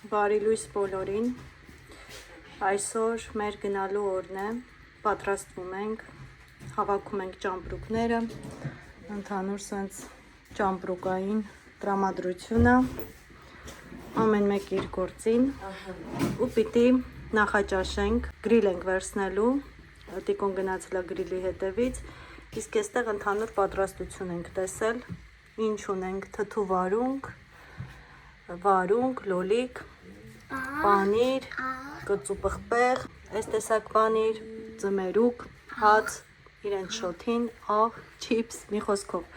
Բարի լույս բոլորին, այսօր մեր գնալու օրն է, պատրաստվում ենք, հավաքում ենք ճամպրուկները, ընդհանուր սենց ճամպրուկային տրամադրությունը, ամեն մեկ իր գործին ու պիտի նախաճաշենք, գրիլ ենք վերցնելու, Տիկոն գնացել է գրիլի հետևից, իսկ այստեղ ընդհանուր պատրաստություն ենք տեսել, ինչ ունենք թթու վարունգ, լոլիկ, պանիր, կծու պղպեղ, այս տեսակ պանիր, ձմերուկ, հաց, իրենց շոթին, աղ, չիպս, մի խոսքով,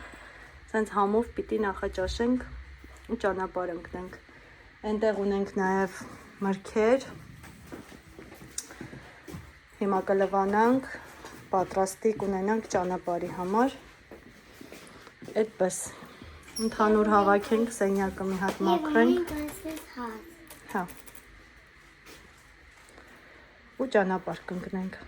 սենց համով պիտի նախաճաշենք ու ճանապարհ ընկնենք, այնտեղ ունենք նաև մրգեր, հիմա կլվանանք, պատրաստի կունենանք ճանապարհի համար, այդպես, ընդհանուր հավաքենք, սենյակը մի հատ մաքրենք, հա, ու ճանապարհ կընկնենք։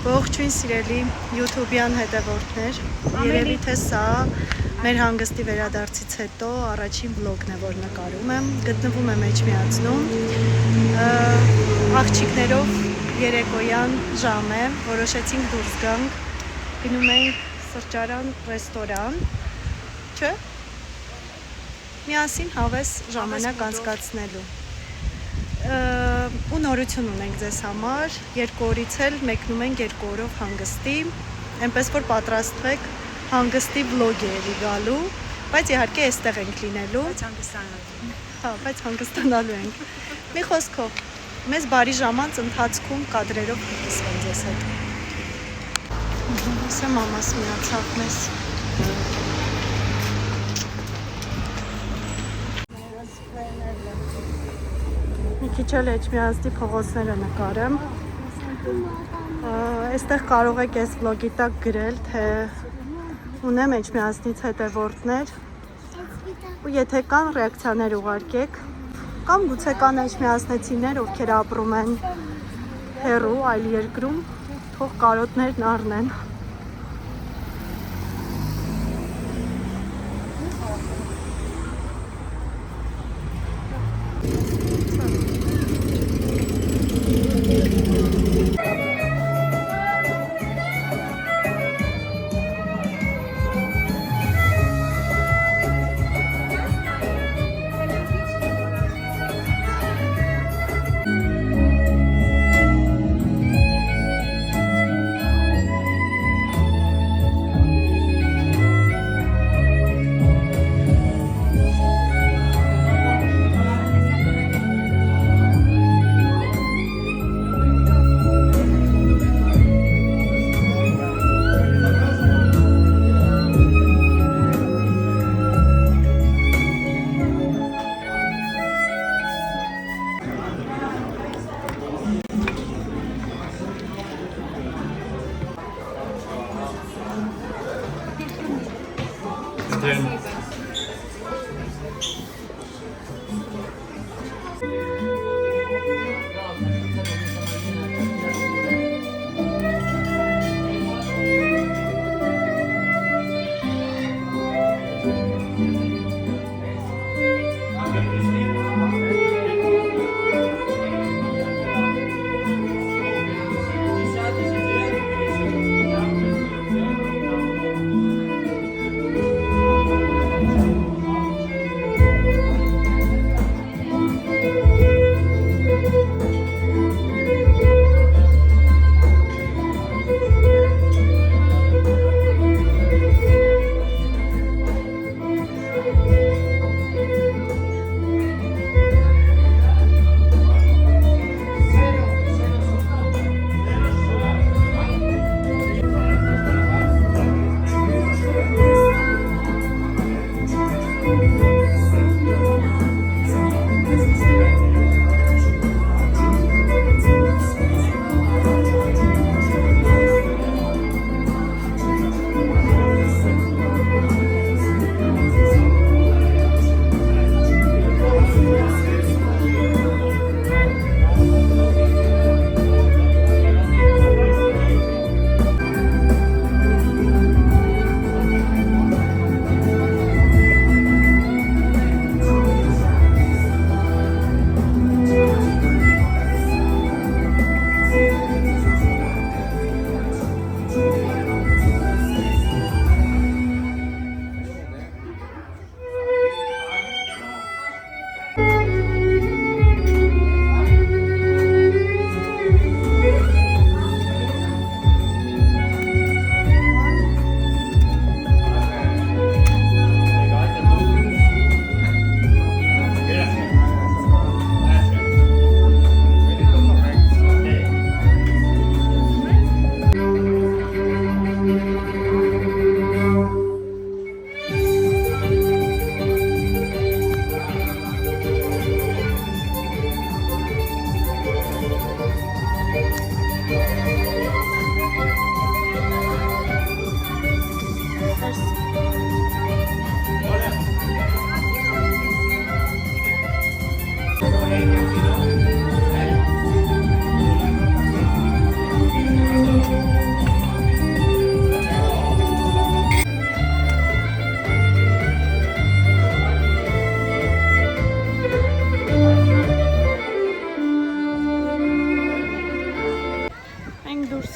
Ողջույն սիրելի YouTube-յան հետևորդներ, երևի թե սա մեր հանգստի վերադարձից հետո առաջին վլոգն է, որ նկարում եմ, գտնվում եմ Էջմիածնում, աղջիկներով երեկոյան ժամ է, որոշեցինք դուրս գանք, գնում ենք սրճարան, ռեստորան, չէ, միասին հավես ժամանակ անցկացնելու։ Ու նորություն ունենք ձեզ համար, 2 օրից էլ մեկնում ենք 2 օրով հանգստի, այնպես որ պատրաստվեք հանգստի վլոգերի գալու, բայց իհարկե այստեղ ենք լինելու, բայց հանգստանալու ենք, մի խոսքով, մեզ բարի ժամանց ընթացքում կադրերով կտեսվեն ձեզ հետ, ասա մամաս միացավ մեզ, մի քիչ էլ Էջմիածնի փողոցները նկարեմ, այստեղ կարող եք այս վլոգի տակ գրել, թե ունեմ Էջմիածնից հետևորդներ ու եթե կան ռեակցիաներ ուղարկեք, կամ գուցե կան էջմիածնեցիներ, ովքեր ապրում են հեռու, այլ երկրում, թող կարոտներն առնեն։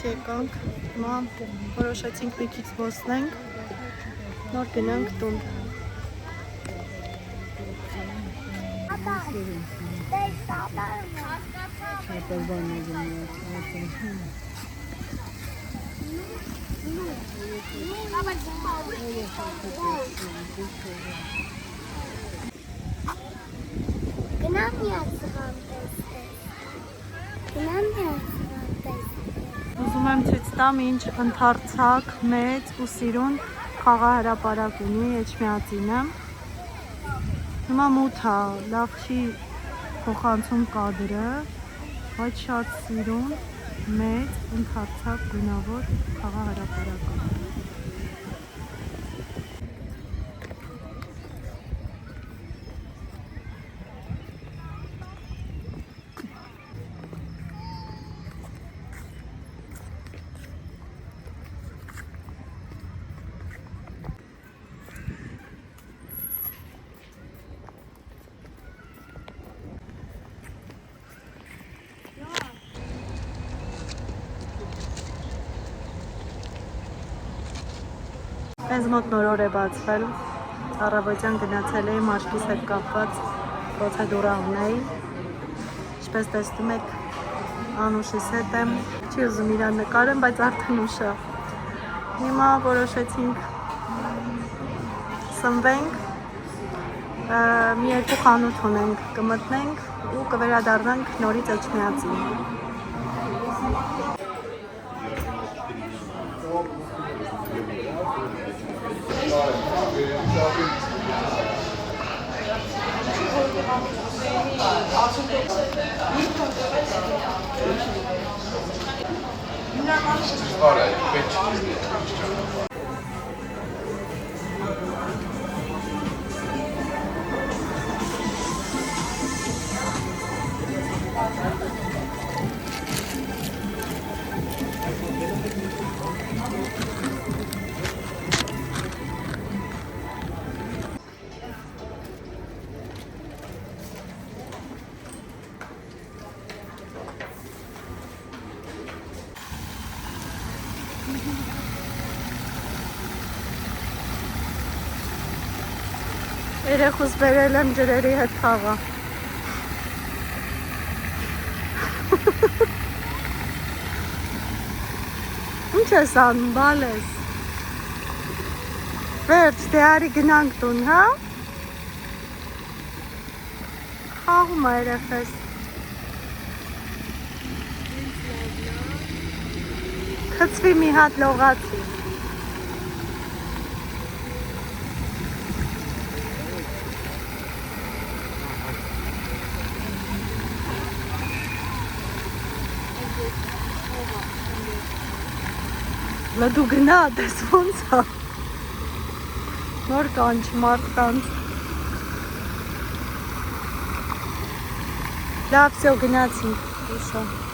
եկանք, հիմա որոշեցինք մի քիչ զբոսնենք, նոր գնանք տուն։ Ուզում եմ ցույց տամ, ինչ ընդարձակ, մեծ ու սիրուն խաղահրապարակ ունի Էջմիածինը։ Հիմա մութ է, լավ չի փոխանցում կադրը, բայց շատ սիրուն, մեծ, ընդարձակ, գունավոր խաղահրապարակ է։ Մեզ մոտ նոր է բացվել, առավոտյան գնացել էի մաշկիս հետ կապված պրոցեդուրա ունեի, ինչպես տեսնում եք Անուշիս հետ եմ, չի ուզում իրան նկարեմ, բայց արդեն ուշ է։ Հիմա որոշեցինք սնվենք, մի երկու խանութ ունենք, կմտնենք ու կվերադառնանք նորից Էջմիածին։ Երեխուս բերել եմ ջրերի հետ խաղա։ Ինչ ես անում, բալես։ Վերջ, դե արի գնանք տուն, հա։ Խաղում է երեխես։ Խցվի մի հատ լողացի։ Դու գնա, դες ոնց է։ Նոր կանչ մարդկանց։ Լավ, վсё, գնացինք։